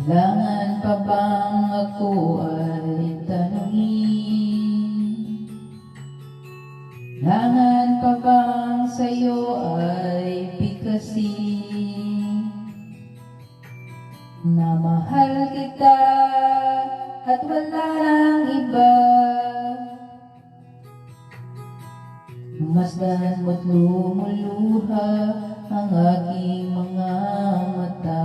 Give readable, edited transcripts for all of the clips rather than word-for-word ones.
Kailangan pa bang ako ay tanungin? Kailangan pa bang sa'yo ay bigkasin? Na mahal kita at wala nang iba. Masdan mo't lumuluha ang aking mga mata.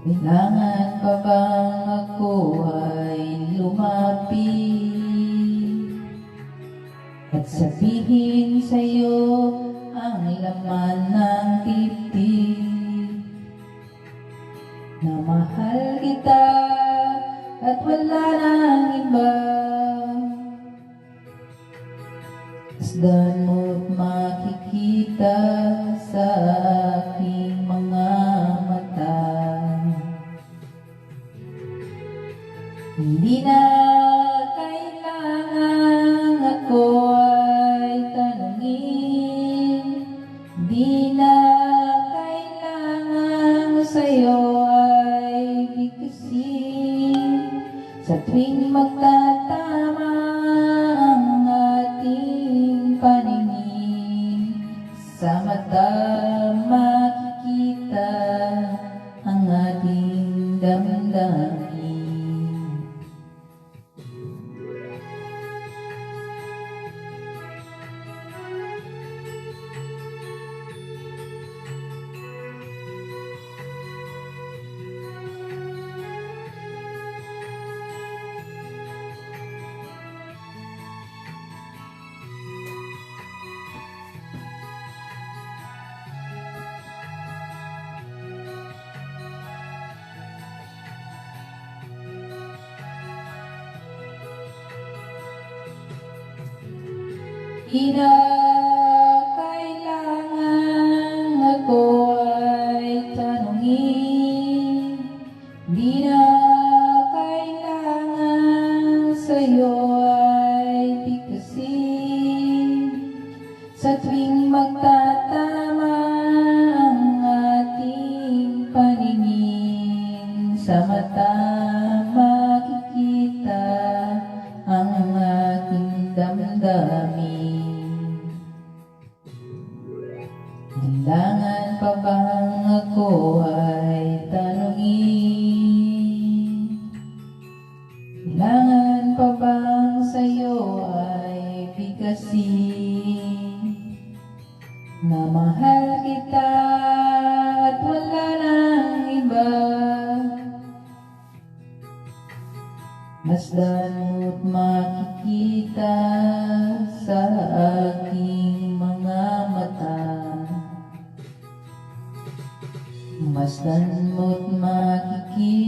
Kailangan pa bang ako ay lumapit at sabihin sa'yo ang laman ng dibdib? Na mahal kita at wala nang iba. Masdan mo't makikita sa aking mga mata. Hindi na kailangan ako ay tanungin. Hindi na kailangan sa'yo ay bigkasin. Sa tuwing magtatama ang ating paningin, sa mata makikita ang ating damdamin. Di na kailangan ako ay tanungin. Di na kailangan sa'yo ay bigkasin. Sa tuwing magtatama ang ating paningin, sa mata makikita ang aking damdamin. Kailangan pa bang ako ay tanungin? Kailangan pa bang sa'yo ay bigkasin? Na mahal kita at wala nang iba. Masdan mo't makikita sa aking mga mata. Masdan mo't makikita